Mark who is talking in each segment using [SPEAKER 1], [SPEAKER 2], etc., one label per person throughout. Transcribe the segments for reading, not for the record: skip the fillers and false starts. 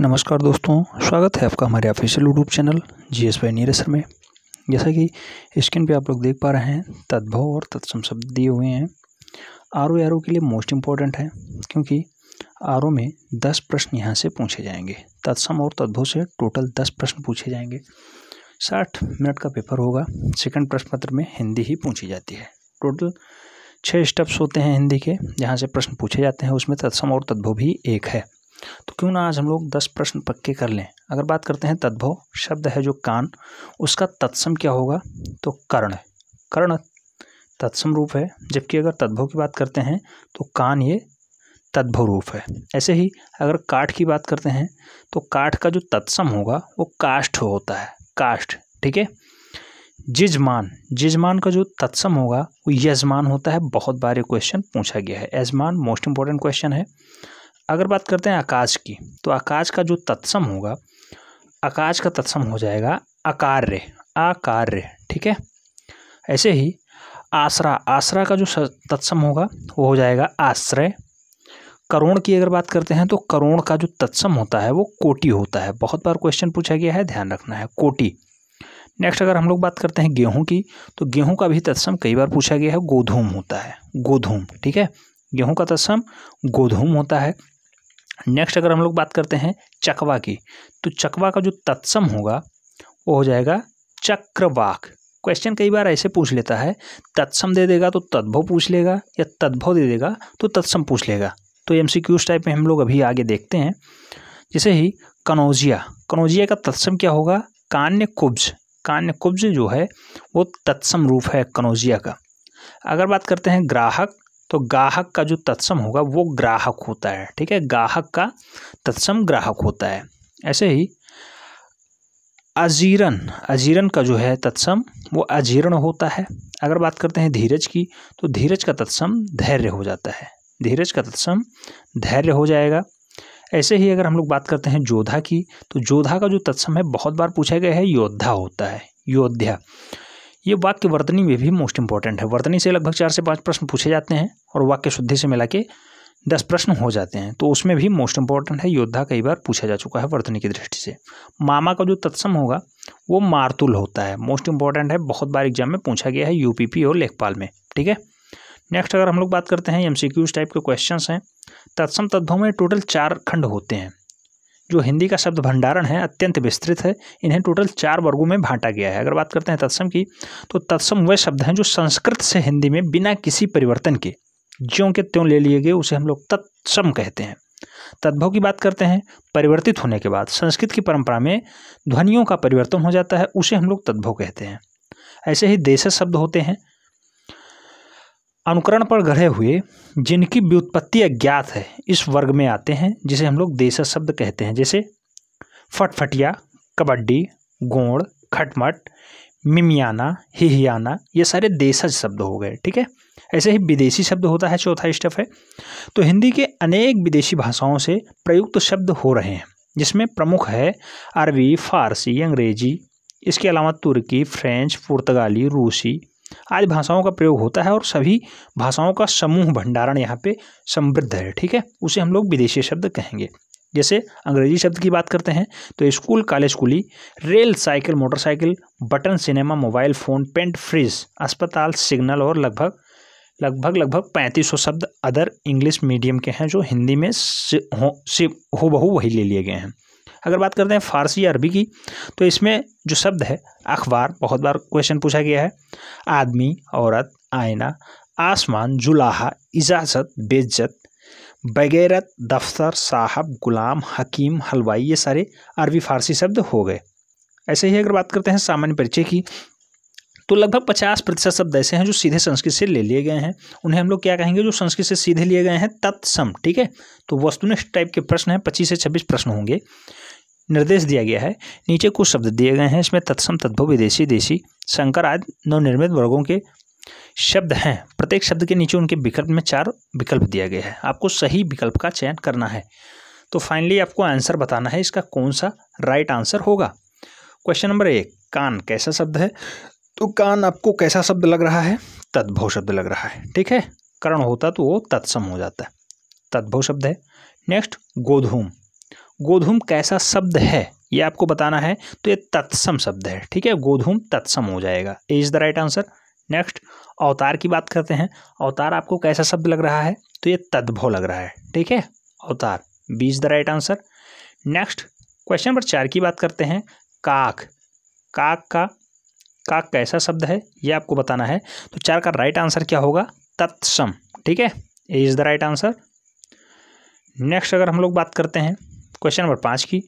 [SPEAKER 1] नमस्कार दोस्तों, स्वागत है आपका हमारे official YouTube channel GS bye Neeraj sir में। जैसा कि स्क्रीन पे आप लोग देख पा रहे हैं, तद्भव और तत्सम शब्द दिए हुए हैं। आरओ के लिए मोस्ट इम्पॉर्टेंट है, क्योंकि आरओ में 10 प्रश्न यहाँ से पूछे जाएंगे। तत्सम और तद्भव से टोटल 10 प्रश्न पूछे जाएंगे। 60 मिनट का पेपर होगा। सेकंड प्रश्न पत्र में हिंदी ही पूछी जाती है। टोटल 6 स्टेप्स होते हैं हिंदी के, जहाँ से प्रश्न पूछे जाते हैं। उसमें तत्सम और तद्भव भी एक है। तो क्यों ना आज हम लोग 10 प्रश्न पक्के कर लें। अगर बात करते हैं तद्भव शब्द है जो कान, उसका तत्सम क्या होगा तो कर्ण। कर्ण तत्सम रूप है, जबकि अगर तद्भव की बात करते हैं तो कान ये तद्भव रूप है। ऐसे ही अगर काठ की बात करते हैं तो काठ का जो तत्सम होगा वो काष्ठ होता है, काष्ठ। ठीक है। जिजमान का जो तत्सम होगा वो यजमान होता है। बहुत बार ये क्वेश्चन पूछा गया है। यजमान मोस्ट इंपॉर्टेंट क्वेश्चन है। अगर बात करते हैं आकाश की, तो आकाश का जो तत्सम होगा, आकाश का तत्सम हो जाएगा अकार्य, अकार्य। ठीक है। ऐसे ही आसरा का जो तत्सम होगा वो हो जाएगा आश्रय। करोड़ की अगर बात करते हैं तो करोड़ का जो तत्सम होता है वो कोटि होता है। बहुत बार क्वेश्चन पूछा गया है, ध्यान रखना है, कोटि। नेक्स्ट अगर हम लोग बात करते हैं गेहूं की, तो गेहूं का भी तत्सम कई बार पूछा गया है, गोधूम होता है, गोधूम। ठीक है। गेहूं का तत्सम गोधूम होता है। नेक्स्ट अगर हम लोग बात करते हैं चकवा की, तो चकवा का जो तत्सम होगा वो हो जाएगा चक्रवाक। क्वेश्चन कई बार ऐसे पूछ लेता है, तत्सम दे देगा तो तद्भव पूछ लेगा, या तद्भव दे देगा तो तत्सम पूछ लेगा। तो एमसीक्यूज टाइप में हम लोग अभी आगे देखते हैं। जैसे ही कनौजिया का तत्सम क्या होगा, कान्य कुब्ज जो है वो तत्सम रूप है कनौजिया का। अगर बात करते हैं ग्राहक, तो गाहक का जो तत्सम होगा वो ग्राहक होता है। ठीक है। गाहक का तत्सम ग्राहक होता है। ऐसे ही अजीरन का जो है तत्सम वो अजीर्ण होता है। अगर बात करते हैं धीरज की, तो धीरज का तत्सम धैर्य हो जाता है, धीरज का तत्सम धैर्य हो जाएगा। ऐसे ही अगर हम लोग बात करते हैं जोधा की, तो जोधा का जो तत्सम है बहुत बार पूछा गया है, योद्धा होता है, योद्धा। ये वाक्य वर्तनी में भी मोस्ट इंपॉर्टेंट है। वर्तनी से लगभग 4 से 5 प्रश्न पूछे जाते हैं और वाक्य शुद्धि से मिला के 10 प्रश्न हो जाते हैं। तो उसमें भी मोस्ट इंपॉर्टेंट है, योद्धा कई बार पूछा जा चुका है वर्तनी की दृष्टि से। मामा का जो तत्सम होगा वो मारतुल होता है, मोस्ट इंपॉर्टेंट है, बहुत बार एग्जाम में पूछा गया है यूपीपी और लेखपाल में। ठीक है। नेक्स्ट अगर हम लोग बात करते हैं एमसीक्यूज टाइप के क्वेश्चन हैं। तत्सम तद्भव में टोटल 4 खंड होते हैं। जो हिंदी का शब्द भंडारण है अत्यंत विस्तृत है। इन्हें टोटल 4 वर्गों में बांटा गया है। अगर बात करते हैं तत्सम की, तो तत्सम वह शब्द हैं जो संस्कृत से हिंदी में बिना किसी परिवर्तन के ज्यों के त्यों ले लिए गए, उसे हम लोग तत्सम कहते हैं। तद्भव की बात करते हैं, परिवर्तित होने के बाद संस्कृत की परंपरा में ध्वनियों का परिवर्तन हो जाता है, उसे हम लोग तद्भव कहते हैं। ऐसे ही देशज शब्द होते हैं, अनुकरण पर गढ़े हुए, जिनकी व्युत्पत्ति अज्ञात है, इस वर्ग में आते हैं, जिसे हम लोग देशज शब्द कहते हैं। जैसे फटफटिया, कबड्डी, गोंड, खटमट, मिमियाना, हिहियाना, ये सारे देशज शब्द हो गए। ठीक है। ऐसे ही विदेशी शब्द होता है, चौथा स्टेप है। तो हिंदी के अनेक विदेशी भाषाओं से प्रयुक्त शब्द हो रहे हैं, जिसमें प्रमुख है अरबी, फारसी, अंग्रेजी। इसके अलावा तुर्की, फ्रेंच, पुर्तगाली, रूसी आदि भाषाओं का प्रयोग होता है, और सभी भाषाओं का समूह भंडारण यहाँ पे समृद्ध है। ठीक है। उसे हम लोग विदेशी शब्द कहेंगे। जैसे अंग्रेजी शब्द की बात करते हैं तो school, college, coolie, rail, cycle, motorcycle, button, cinema, mobile phone, paint, fridge, अस्पताल, सिग्नल, और लगभग 3500 शब्द अदर इंग्लिश मीडियम के हैं, जो हिंदी में हूबहू वही ले लिए गए हैं। अगर बात करते हैं फारसी या अरबी की, तो इसमें जो शब्द है अखबार, बहुत बार क्वेश्चन पूछा गया है, आदमी, औरत, आईना, आसमान, जुलाहा, इजाज़त, बेइज्जत, बगैरत, दफ्तर, साहब, गुलाम, हकीम, हलवाई, ये सारे अरबी फारसी शब्द हो गए। ऐसे ही अगर बात करते हैं सामान्य परिचय की, तो लगभग 50% शब्द ऐसे हैं जो सीधे संस्कृत से ले लिए गए हैं। उन्हें हम लोग क्या कहेंगे, जो संस्कृत से सीधे लिए गए हैं, तत्सम। ठीक है। तो वस्तुनिष्ठ टाइप के प्रश्न हैं, 25 से 26 प्रश्न होंगे। निर्देश दिया गया है, नीचे कुछ शब्द दिए गए हैं, इसमें तत्सम, तद्भव, विदेशी, देशी, संकर आदि नवनिर्मित वर्गों के शब्द हैं। प्रत्येक शब्द के नीचे उनके विकल्प में 4 विकल्प दिया गया है। आपको सही विकल्प का चयन करना है। तो फाइनली आपको आंसर बताना है, इसका कौन सा राइट आंसर होगा। क्वेश्चन नंबर 1, कान कैसा शब्द है, तो कान आपको कैसा शब्द लग रहा है, तद्भव शब्द लग रहा है। ठीक है। कर्ण होता तो वो तत्सम हो जाता है, तद्भव शब्द है। नेक्स्ट गोधूम, गोधूम कैसा शब्द है ये आपको बताना है, तो ये तत्सम शब्द है। ठीक है, गोधूम तत्सम हो जाएगा, A is the right answer. Next अवतार की बात करते हैं। अवतार आपको कैसा शब्द लग रहा है, तो ये तद्भव लग रहा है। ठीक है, अवतार, B is the right answer. Next question number 4 की बात करते हैं। काक, काक कैसा शब्द है ये आपको बताना है, तो 4 का राइट आंसर क्या होगा, तत्सम। ठीक है, A is the right answer. Next अगर हम लोग बात करते हैं क्वेश्चन नंबर 5 की,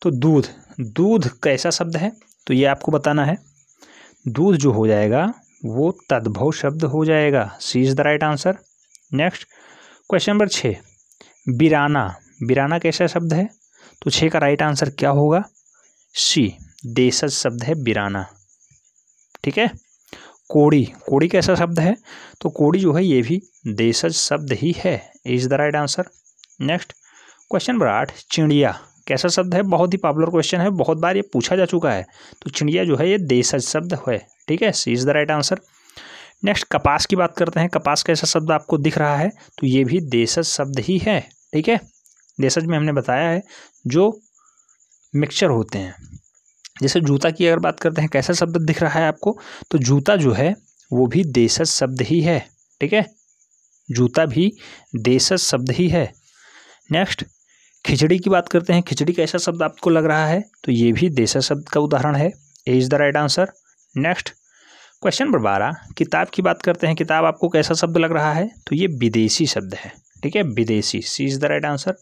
[SPEAKER 1] तो दूध कैसा शब्द है, तो ये आपको बताना है। दूध जो हो जाएगा वो तद्भव शब्द हो जाएगा, C is the right answer. Next question number 6, बिराना कैसा शब्द है, तो 6 का राइट आंसर क्या होगा, सी, देशज शब्द है बिराना। ठीक है, कोड़ी कैसा शब्द है, तो कोड़ी जो है ये भी देशज शब्द ही है, is the right answer. Next question number 8, चिड़िया कैसा शब्द है, बहुत ही पॉपुलर क्वेश्चन है, बहुत बार ये पूछा जा चुका है, तो चिड़िया जो है ये देशज शब्द है। ठीक है, C is the right answer. Next कपास की बात करते हैं। कपास कैसा शब्द आपको दिख रहा है, तो ये भी देशज शब्द ही है। ठीक है, देशज में हमने बताया है जो मिक्सचर होते हैं। जैसे जूता की अगर बात करते हैं, कैसा शब्द दिख रहा है आपको, तो जूता जो है वो भी देशज शब्द ही है। ठीक है, जूता भी देशज शब्द ही है। नेक्स्ट खिचड़ी की बात करते हैं। खिचड़ी कैसा शब्द आपको लग रहा है, तो ये भी देशज शब्द का उदाहरण है, A is the right answer. Next question number 12, किताब की बात करते हैं। किताब आपको कैसा शब्द लग रहा है, तो ये विदेशी शब्द है। ठीक है, विदेशी, सी इज द राइट आंसर।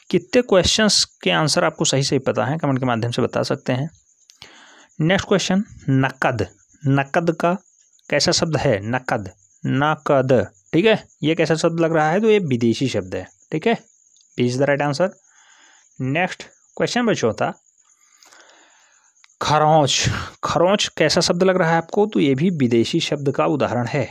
[SPEAKER 1] कितने क्वेश्चंस के आंसर आपको सही सही पता है, कमेंट के माध्यम से बता सकते हैं। नेक्स्ट क्वेश्चन, नकद का कैसा शब्द है, नकद। ठीक है, ये कैसा शब्द लग रहा है, तो ये विदेशी शब्द है। ठीक है, B is the right answer. Next question number 14, खरोंच कैसा शब्द लग रहा है आपको, तो ये भी विदेशी शब्द का उदाहरण है,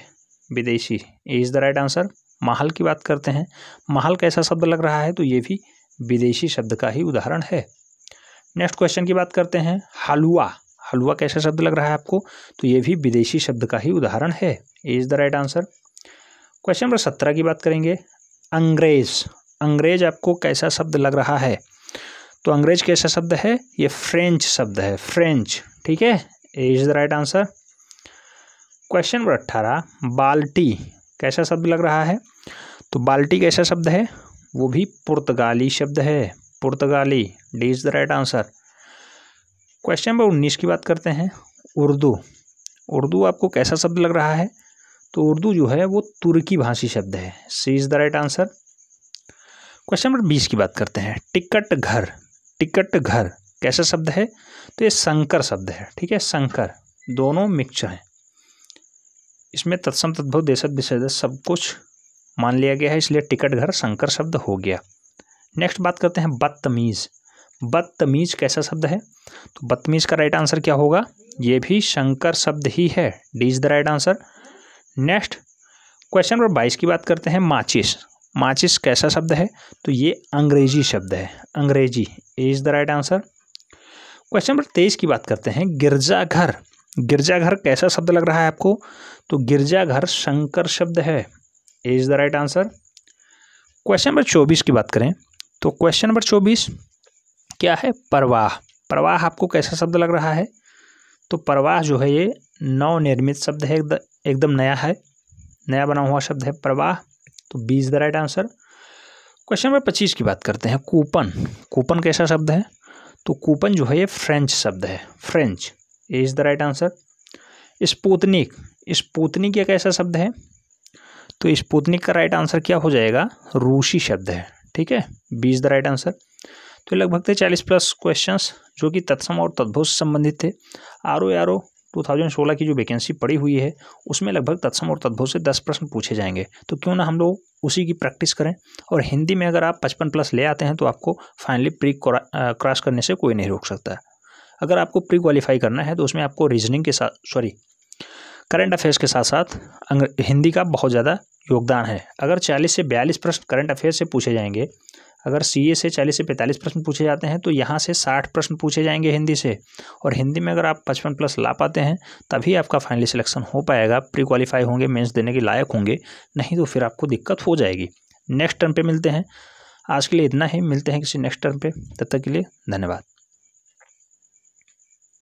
[SPEAKER 1] विदेशी, ए इज द राइट आंसर। महल की बात करते हैं। महल कैसा शब्द लग रहा है, तो ये भी विदेशी शब्द का ही उदाहरण है। नेक्स्ट क्वेश्चन की बात करते हैं। हलवा कैसा शब्द लग रहा है आपको, तो ये भी विदेशी शब्द का ही उदाहरण है, A is the right answer. Question number 17 की बात करेंगे। अंग्रेज आपको कैसा शब्द लग रहा है, तो अंग्रेज कैसा शब्द है, ये फ्रेंच शब्द है, फ्रेंच। ठीक है, A is the right answer. Question number 18, बाल्टी कैसा शब्द लग रहा है, तो बाल्टी कैसा शब्द है, वो भी पुर्तगाली शब्द है, पुर्तगाली, D is the right answer. Question number 19 की बात करते हैं। उर्दू आपको कैसा शब्द लग रहा है, तो उर्दू जो है वो तुर्की भाषी शब्द है, C is the right answer. Question number 20 की बात करते हैं। टिकट घर कैसा शब्द है, तो ये संकर शब्द है। ठीक है, संकर, दोनों मिक्सचर हैं, इसमें तत्सम तद्भव देशज विशेषज सब कुछ मान लिया गया है, इसलिए टिकट घर संकर शब्द हो गया। नेक्स्ट बात करते हैं बदतमीज कैसा शब्द है, तो बदतमीज का राइट आंसर क्या होगा, ये भी संकर शब्द ही है, D is the right answer. Next question number 22 की बात करते हैं। माचिस कैसा शब्द है, तो ये अंग्रेजी शब्द है, अंग्रेजी, A is the right answer. Question number 23 की बात करते हैं। गिरजाघर कैसा शब्द लग रहा है आपको, तो गिरजाघर संकर शब्द है, A is the right answer. Question number 24 की बात करें, तो क्वेश्चन नंबर 24 क्या है, प्रवाह आपको कैसा शब्द लग रहा है, तो प्रवाह जो है ये नवनिर्मित शब्द है, एकदम नया है, नया बना हुआ शब्द है प्रवाह, तो B is the right answer. Question number 25 की बात करते हैं। कूपन कैसा शब्द है, तो कूपन जो है ये फ्रेंच शब्द है, French, A is the right answer. Sputnik ये कैसा शब्द है, तो स्पुतनिक का राइट आंसर क्या हो जाएगा, रूसी शब्द है। ठीक है, B is the right answer. तो लगभग थे 40+ क्वेश्चंस जो कि तत्सम और तद्भव से संबंधित थे। आरओ 2016 की जो वैकेंसी पड़ी हुई है उसमें लगभग तत्सम और तद्भव से 10 प्रश्न पूछे जाएंगे, तो क्यों ना हम लोग उसी की प्रैक्टिस करें। और हिंदी में अगर आप 55+ ले आते हैं तो आपको फाइनली प्री क्रॉस करने से कोई नहीं रोक सकता है। अगर आपको प्री क्वालिफाई करना है तो उसमें आपको रीजनिंग के साथ करंट अफेयर्स के साथ साथ हिंदी का बहुत ज़्यादा योगदान है। अगर 40 से 42 प्रश्न करंट अफेयर्स से पूछे जाएंगे, अगर सीए से 40 से 45 प्रश्न पूछे जाते हैं तो यहाँ से 60 प्रश्न पूछे जाएंगे हिंदी से, और हिंदी में अगर आप 55+ ला पाते हैं तभी आपका फाइनली सिलेक्शन हो पाएगा, प्री क्वालिफाई होंगे, मेंस देने के लायक होंगे, नहीं तो फिर आपको दिक्कत हो जाएगी। नेक्स्ट टर्म पे मिलते हैं। आज के लिए इतना ही, मिलते हैं किसी नेक्स्ट टर्म पे, तब तक के लिए धन्यवाद।